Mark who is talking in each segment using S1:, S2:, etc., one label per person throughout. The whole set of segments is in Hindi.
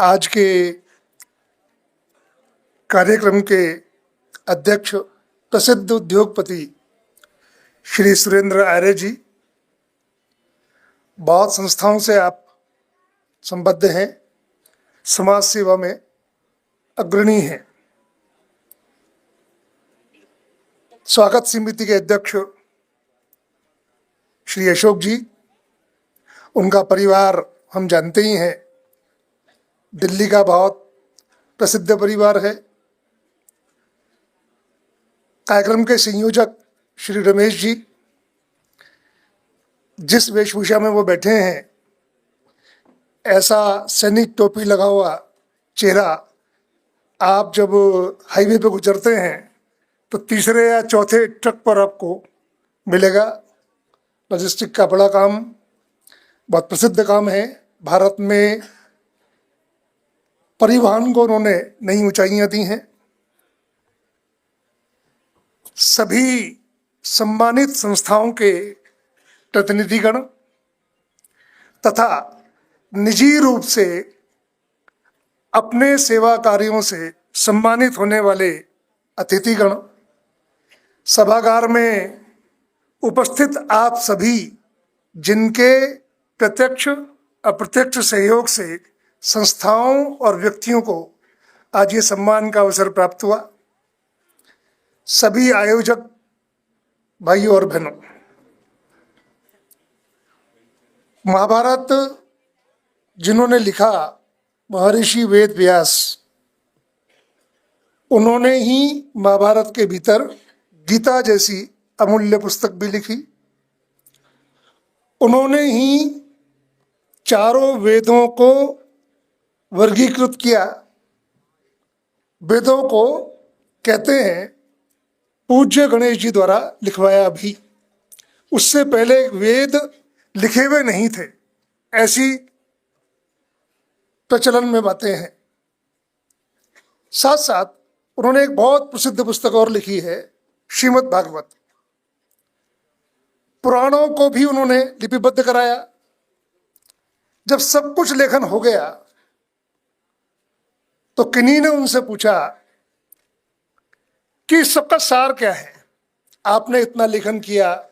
S1: आज के कार्यक्रम के अध्यक्ष प्रसिद्ध उद्योगपति श्री सुरेंद्र आर्य जी, बहुत संस्थाओं से आप संबद्ध हैं, समाज सेवा में अग्रणी हैं। स्वागत समिति के अध्यक्ष श्री अशोक जी, उनका परिवार हम जानते ही हैं, दिल्ली का बहुत प्रसिद्ध परिवार है। कार्यक्रम के संयोजक श्री रमेश जी, जिस वेशभूषा में वो बैठे हैं, ऐसा सैनिक टोपी लगा हुआ चेहरा आप जब हाईवे पे गुजरते हैं तो तीसरे या चौथे ट्रक पर आपको मिलेगा। लॉजिस्टिक का बड़ा काम, बहुत प्रसिद्ध काम है। भारत में परिवहन को उन्होंने नई ऊंचाइयां दी हैं। सभी सम्मानित संस्थाओं के प्रतिनिधिगण तथा निजी रूप से अपने सेवा कार्यों से सम्मानित होने वाले अतिथिगण, सभागार में उपस्थित आप सभी, जिनके प्रत्यक्ष अप्रत्यक्ष सहयोग से संस्थाओं और व्यक्तियों को आज ये सम्मान का अवसर प्राप्त हुआ, सभी आयोजक भाइयों और बहनों, महाभारत जिन्होंने लिखा महर्षि वेद व्यास, उन्होंने ही महाभारत के भीतर गीता जैसी अमूल्य पुस्तक भी लिखी। उन्होंने ही चारों वेदों को वर्गीकृत किया। वेदों को कहते हैं पूज्य गणेश जी द्वारा लिखवाया भी। उससे पहले वेद लिखे हुए नहीं थे, ऐसी प्रचलन में बातें हैं। साथ साथ उन्होंने एक बहुत प्रसिद्ध पुस्तक और लिखी है, श्रीमद् भागवत। पुराणों को भी उन्होंने लिपिबद्ध कराया। जब सब कुछ लेखन हो गया तो किन्हीं ने उनसे पूछा कि सबका सार क्या है? आपने इतना लेखन किया,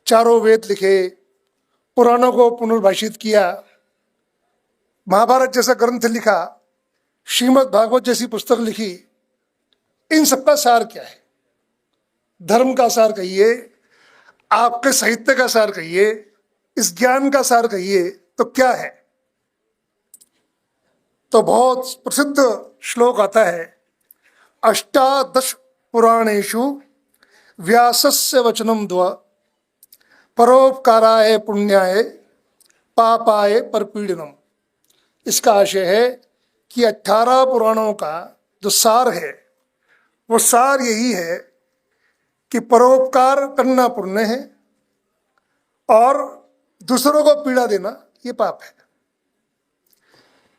S1: चारों वेद लिखे, पुराणों को पुनर्भाषित किया, महाभारत जैसा ग्रंथ लिखा, श्रीमद् भागवत जैसी पुस्तक लिखी, इन सबका सार क्या है? धर्म का सार कहिए, आपके साहित्य का सार कहिए, इस ज्ञान का सार कहिए, तो क्या है? तो बहुत प्रसिद्ध श्लोक आता है, अष्टादश पुराणेषु व्यासस्य वचनम द्व परोपकाराय पुण्याय पापाय परपीड़नम। इसका आशय है कि 18 पुराणों का जो सार है, वो सार यही है कि परोपकार करना पुण्य है और दूसरों को पीड़ा देना ये पाप है।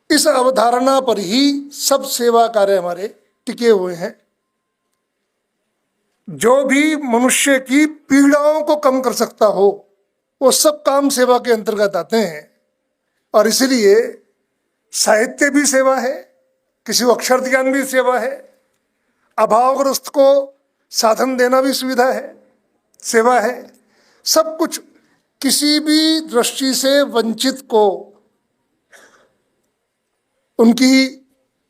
S1: इस अवधारणा पर ही सब सेवा कार्य हमारे टिके हुए हैं। जो भी मनुष्य की पीड़ाओं को कम कर सकता हो, वो सब काम सेवा के अंतर्गत आते हैं। और इसलिए साहित्य भी सेवा है, किसी को अक्षर ज्ञान भी सेवा है, अभावग्रस्त को साधन देना भी सुविधा है, सेवा है। सब कुछ किसी भी दृष्टि से वंचित को, उनकी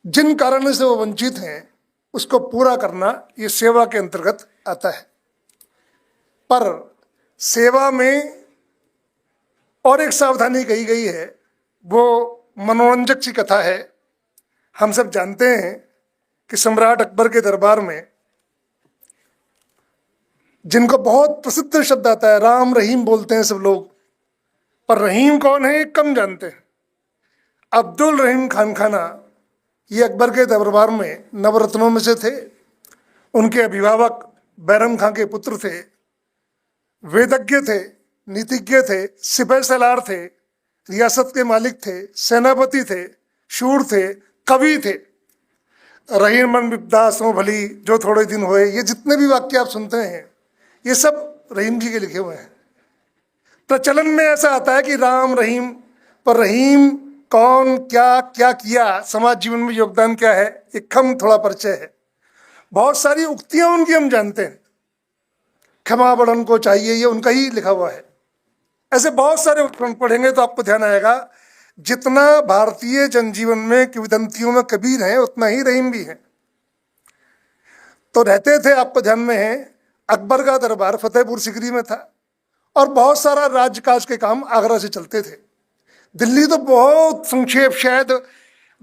S1: जिन कारणों से वो वंचित हैं, उसको पूरा करना ये सेवा के अंतर्गत आता है। पर सेवा में और एक सावधानी कही गई है, वो मनोरंजक सी कथा है। हम सब जानते हैं कि सम्राट अकबर के दरबार में, जिनको बहुत प्रसिद्ध शब्द आता है, राम रहीम बोलते हैं सब लोग, पर रहीम कौन है ये कम जानते हैं। अब्दुल रहीम खान खाना, ये अकबर के दरबार में नवरत्नों में से थे। उनके अभिभावक बैरम खां के पुत्र थे, वेदज्ञ थे, नीतिज्ञ थे, सिपह सलार थे, रियासत के मालिक थे, सेनापति थे, शूर थे, कवि थे। रहीम मन विपदास हो भली जो थोड़े दिन हुए, ये जितने भी वाक्य आप सुनते हैं, ये सब रहीम जी के लिखे हुए हैं। प्रचलन में ऐसा आता है कि राम रहीम, पर रहीम कौन क्या क्या किया, समाज जीवन में योगदान क्या है, एक कम थोड़ा परिचय है। बहुत सारी उक्तियां उनकी हम जानते हैं, क्षमा बड़न को चाहिए, ये उनका ही लिखा हुआ है। ऐसे बहुत सारे उदाहरण पढ़ेंगे तो आपको ध्यान आएगा, जितना भारतीय जनजीवन में किंवदंतियों में कबीर है उतना ही रहीम भी है। तो रहते थे, आपको ध्यान में है, अकबर का दरबार फतेहपुर सिकरी में था और बहुत सारा राजकाज के काम आगरा से चलते थे। दिल्ली तो बहुत संक्षेप, शायद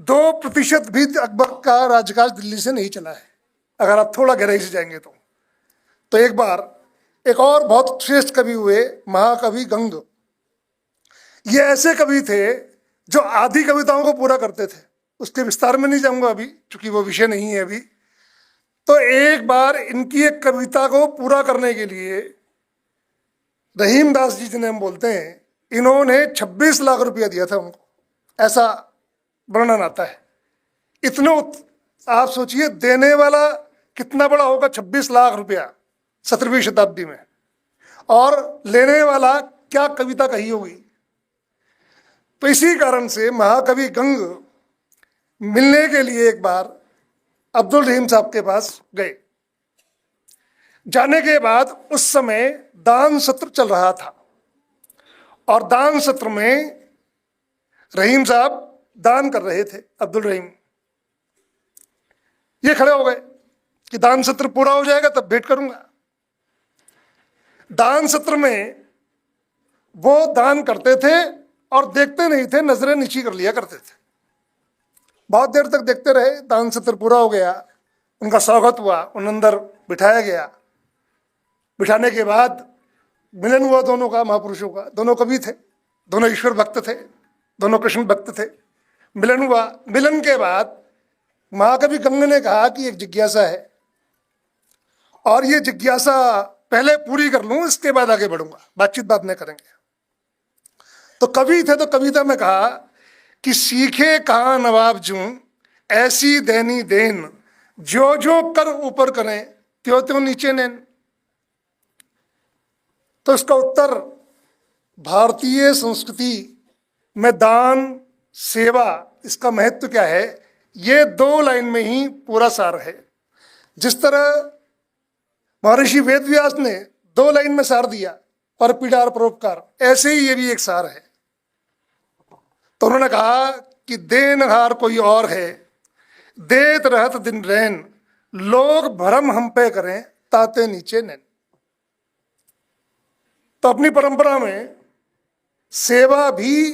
S1: 2% भी अकबर का राजकाज दिल्ली से नहीं चला है, अगर आप थोड़ा गहराई से जाएंगे तो एक बार एक और बहुत श्रेष्ठ कवि हुए, महाकवि गंग। ये ऐसे कवि थे जो आधी कविताओं को पूरा करते थे। उसके विस्तार में नहीं जाऊंगा अभी, क्योंकि वो विषय नहीं है अभी। तो एक बार इनकी एक कविता को पूरा करने के लिए रहीम दास जी जिन्हें हम बोलते हैं, इन्होंने 26 लाख रुपया दिया था उनको, ऐसा वर्णन आता है। इतने आप सोचिए, देने वाला कितना बड़ा होगा, 26 लाख रुपया 17वीं शताब्दी में, और लेने वाला क्या कविता कही होगी। तो इसी कारण से महाकवि गंग मिलने के लिए एक बार अब्दुल रहीम साहब के पास गए। जाने के बाद उस समय दान सत्र चल रहा था, और दान सत्र में रहीम साहब दान कर रहे थे। अब्दुल रहीम ये खड़े हो गए कि दान सत्र पूरा हो जाएगा तब भेंट करूंगा। दान सत्र में वो दान करते थे और देखते नहीं थे, नजरें नीची कर लिया करते थे। बहुत देर तक देखते रहे, दान सत्र पूरा हो गया, उनका स्वागत हुआ, उन अंदर बिठाया गया। बिठाने के बाद मिलन हुआ दोनों का, महापुरुषों का। दोनों कवि थे, दोनों ईश्वर भक्त थे, दोनों कृष्ण भक्त थे। मिलन हुआ। मिलन के बाद महाकवि गंग ने कहा कि एक जिज्ञासा है, और ये जिज्ञासा पहले पूरी कर लूं, इसके बाद आगे बढ़ूंगा, बातचीत बाद में करेंगे। तो कवि थे तो कविता में कहा कि सीखे कहाँ नवाब जूं ऐसी देनी देन, जो जो कर ऊपर करें त्यों त्यों नीचे नैन। तो इसका उत्तर, भारतीय संस्कृति में दान सेवा, इसका महत्व क्या है, ये 2 लाइन में ही पूरा सार है। जिस तरह महर्षि वेदव्यास ने 2 लाइन में सार दिया, पर पीड़ा परोपकार, ऐसे ही ये भी एक सार है। तो उन्होंने कहा कि देनहार कोई और है, देत रहत दिन रैन, लोग भरम हम पे करें ताते नीचे नैन। तो अपनी परंपरा में सेवा भी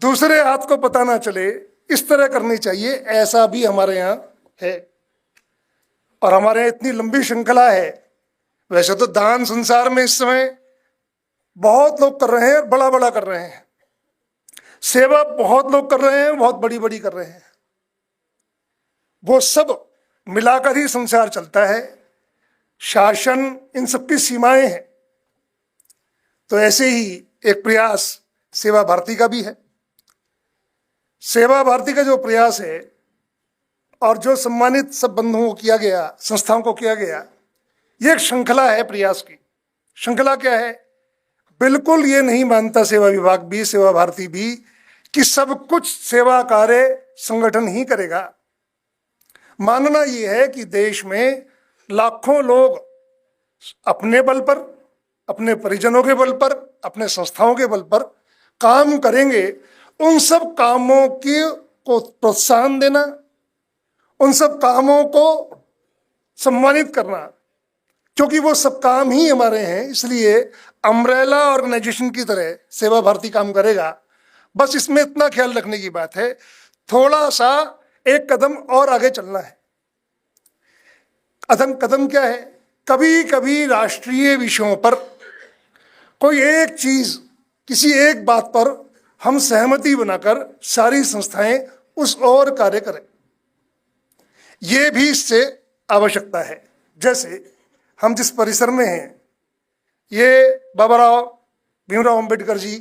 S1: दूसरे हाथ को पता ना चले, इस तरह करनी चाहिए, ऐसा भी हमारे यहाँ है। और हमारे यहाँ इतनी लंबी श्रृंखला है। वैसे तो दान संसार में इस समय बहुत लोग कर रहे हैं, बड़ा बड़ा कर रहे हैं। सेवा बहुत लोग कर रहे हैं, बहुत बड़ी बड़ी कर रहे हैं। वो सब मिलाकर ही संसार चलता है। शासन इन सबकी सीमाएं हैं। तो ऐसे ही एक प्रयास सेवा भारती का भी है। सेवा भारती का जो प्रयास है, और जो सम्मानित सब बंधुओं को किया गया, संस्थाओं को किया गया, ये एक श्रृंखला है प्रयास की। श्रृंखला क्या है? बिल्कुल ये नहीं मानता सेवा विभाग भी, सेवा भारती भी, कि सब कुछ सेवा कार्य संगठन ही करेगा। मानना ये है कि देश में लाखों लोग अपने बल पर, अपने परिजनों के बल पर, अपने संस्थाओं के बल पर काम करेंगे। उन सब कामों को प्रोत्साहन देना, उन सब कामों को सम्मानित करना, क्योंकि वो सब काम ही हमारे हैं, इसलिए अम्ब्रेला ऑर्गेनाइजेशन की तरह सेवा भारती काम करेगा। बस इसमें इतना ख्याल रखने की बात है, थोड़ा सा एक कदम और आगे चलना है। कदम क्या है? कभी कभी राष्ट्रीय विषयों पर कोई एक चीज, किसी एक बात पर हम सहमति बनाकर सारी संस्थाएं उस ओर कार्य करें, ये भी इससे आवश्यकता है। जैसे हम जिस परिसर में हैं, ये बाबा राव भीमराव अंबेडकर जी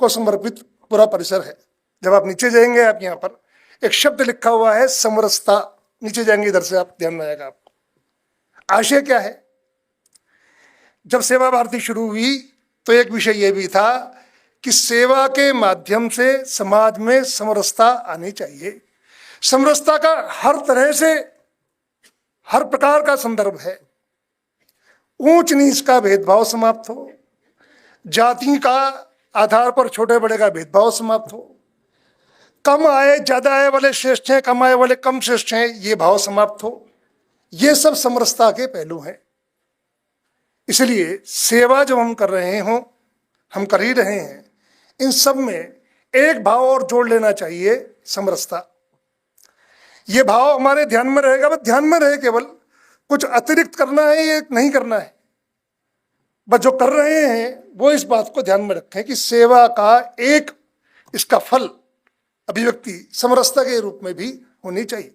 S1: को समर्पित पूरा परिसर है। जब आप नीचे जाएंगे, आप यहाँ पर एक शब्द लिखा हुआ है समरसता, नीचे जाएंगे इधर से, आप ध्यान में आएगा आपको। आशय क्या है? जब सेवा भारती शुरू हुई तो एक विषय ये भी था कि सेवा के माध्यम से समाज में समरसता आनी चाहिए। समरसता का हर तरह से, हर प्रकार का संदर्भ है। ऊंच नीच का भेदभाव समाप्त हो, जाति का आधार पर छोटे बड़े का भेदभाव समाप्त हो, कम आय ज्यादा आय वाले श्रेष्ठ हैं, कम आय वाले कम श्रेष्ठ हैं, ये भाव समाप्त हो। ये सब समरसता के पहलू हैं। इसलिए सेवा जब हम कर रहे हों, हम कर ही रहे हैं, इन सब में एक भाव और जोड़ लेना चाहिए, समरसता। ये भाव हमारे ध्यान में रहेगा, बस ध्यान में रहे, केवल कुछ अतिरिक्त करना है ये नहीं करना है, बस जो कर रहे हैं वो इस बात को ध्यान में रखें कि सेवा का एक इसका फल, अभिव्यक्ति समरसता के रूप में भी होनी चाहिए।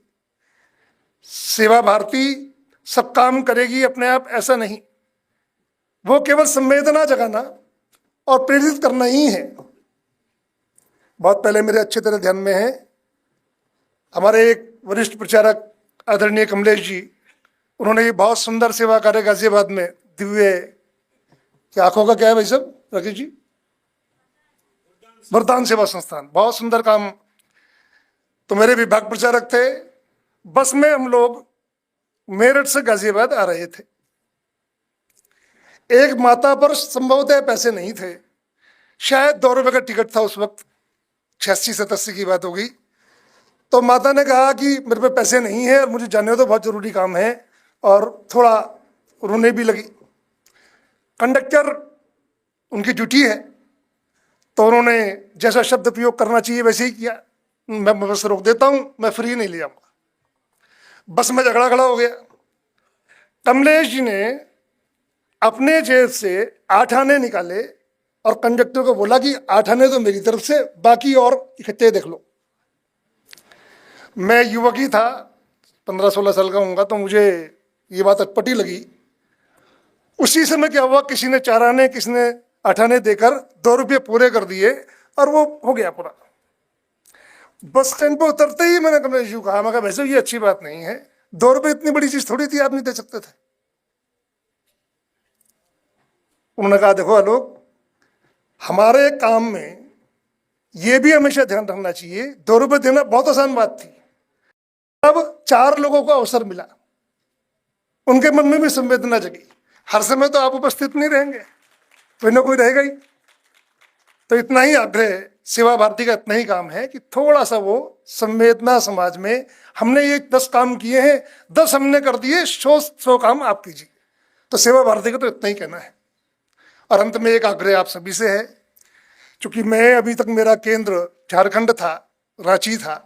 S1: सेवा भारती सब काम करेगी अपने आप, ऐसा नहीं। वो केवल संवेदना जगाना और प्रेरित करना ही है। बहुत पहले मेरे अच्छे तरह ध्यान में है, हमारे एक वरिष्ठ प्रचारक आदरणीय कमलेश जी, उन्होंने ये बहुत सुंदर सेवा कार्य गाजियाबाद में दिव्य, क्या आंखों का क्या है भाई साहब राकेश जी, वरदान सेवा संस्थान, बहुत सुंदर काम। तो मेरे विभाग प्रचारक थे, बस में हम लोग मेरठ से गाजियाबाद आ रहे थे। एक माता पर संभवतः पैसे नहीं थे, शायद 2 रुपये का टिकट था उस वक्त, 86-87 की बात होगी। तो माता ने कहा कि मेरे पे पैसे नहीं है और मुझे जाने तो बहुत जरूरी काम है, और थोड़ा रोने भी लगी। कंडक्टर उनकी ड्यूटी है, तो उन्होंने जैसा शब्द प्रयोग करना चाहिए वैसे ही किया, मैं बस रोक देता हूं, मैं फ्री नहीं ले जाऊंगा। बस में झगड़ा खड़ा हो गया। कमलेश जी ने अपने जेब से 8 आने निकाले और कंडक्टर को बोला कि 8 आने तो मेरी तरफ से, बाकी और इकट्ठे देख लो। मैं युवक ही था, 15-16 साल का होऊंगा, तो मुझे ये बात अटपटी लगी। उसी समय क्या हुआ, किसी ने 4 आने, किसी ने 8 आने देकर 2 रुपये पूरे कर दिए और वो हो गया पूरा। बस स्टैंड पर उतरते ही मैंने कमलेश जी को कहा, मैं कहा वैसे ये अच्छी बात नहीं है, 2 रुपये इतनी बड़ी चीज थोड़ी थी, आप नहीं दे सकते थे। उन्होंने कहा देखो आलोक, हमारे काम में ये भी हमेशा ध्यान रखना चाहिए, 2 रुपये देना बहुत आसान बात थी। अब 4 लोगों को अवसर मिला, उनके मन में भी संवेदना जगी। हर समय तो आप उपस्थित नहीं रहेंगे, कोई ना कोई रहेगा ही। तो इतना ही आग्रह, सेवा भारती का इतना ही काम है कि थोड़ा सा वो संवेदना समाज में, हमने ये 10 काम किए हैं, 10 हमने कर दिए, 100 काम आप कीजिए। तो सेवा भारती का तो इतना ही कहना है। और अंत में एक आग्रह आप सभी से है, क्योंकि मैं अभी तक मेरा केंद्र झारखंड था, रांची था,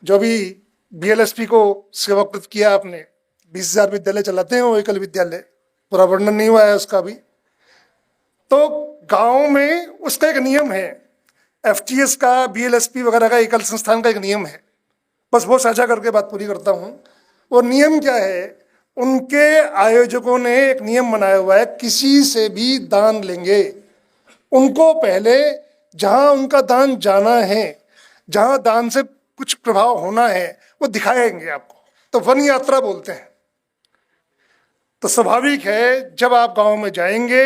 S1: जो भी BLSP को सेवाकृत किया आपने, 20,000 विद्यालय चलाते हैं वो एकल विद्यालय, पूरा वर्णन नहीं हुआ है उसका भी। तो गांव में उसका एक नियम है, FTS का, BLSP वगैरह का, एकल संस्थान का एक नियम है, बस वो साझा करके बात पूरी करता हूँ। वो नियम क्या है, उनके आयोजकों ने एक नियम बनाया हुआ है, किसी से भी दान लेंगे, उनको पहले जहां उनका दान जाना है, जहां दान से कुछ प्रभाव होना है, वो दिखाएंगे आपको। तो वन यात्रा बोलते हैं। तो स्वाभाविक है जब आप गांव में जाएंगे,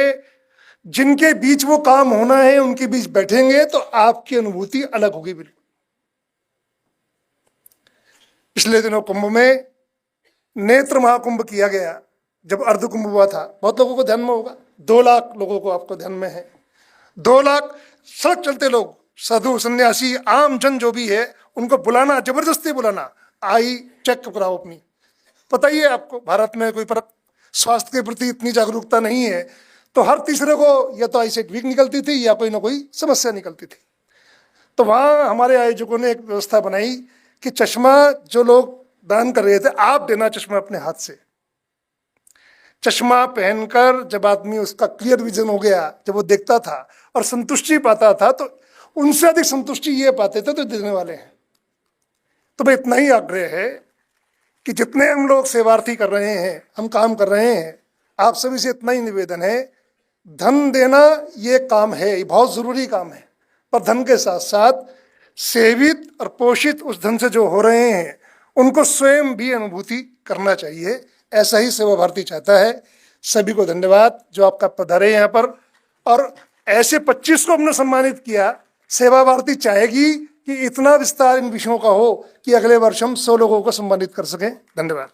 S1: जिनके बीच वो काम होना है उनके बीच बैठेंगे, तो आपकी अनुभूति अलग होगी बिल्कुल। पिछले दिनों कुंभ में नेत्र महाकुंभ किया गया, जब अर्ध कुंभ हुआ था, बहुत लोगों को ध्यान में होगा, 2 लाख लोगों को आपको ध्यान में है। 2 लाख सड़क चलते लोग, साधु सन्यासी आम जन जो भी है, उनको बुलाना, जबरदस्ती बुलाना, आई चेक कराओ अपनी। पता ही है आपको, भारत में कोई पर स्वास्थ्य के प्रति इतनी जागरूकता नहीं है, तो हर तीसरे को या तो आई सेट वीक निकलती थी या कोई ना कोई समस्या निकलती थी। तो वहाँ हमारे आयोजकों ने एक व्यवस्था बनाई कि चश्मा जो लोग दान कर रहे थे, आप देना चश्मा अपने हाथ से। चश्मा पहनकर जब आदमी, उसका क्लियर विजन हो गया, जब वो देखता था और संतुष्टि पाता था, तो उनसे अधिक संतुष्टि ये पाते थे तो देने वाले हैं। तो भाई इतना ही आग्रह है कि जितने हम लोग सेवार्थी कर रहे हैं, हम काम कर रहे हैं, आप सभी से इतना ही निवेदन है, धन देना ये काम है, ये बहुत जरूरी काम है, पर धन के साथ साथ सेवित और पोषित उस धन से जो हो रहे हैं, उनको स्वयं भी अनुभूति करना चाहिए। ऐसा ही सेवा भारती चाहता है। सभी को धन्यवाद जो आपका पधारे यहाँ पर। और ऐसे 25 को हमने सम्मानित किया। सेवा भारती चाहेगी कि इतना विस्तार इन विषयों का हो कि अगले वर्ष हम 100 लोगों को सम्मानित कर सकें। धन्यवाद।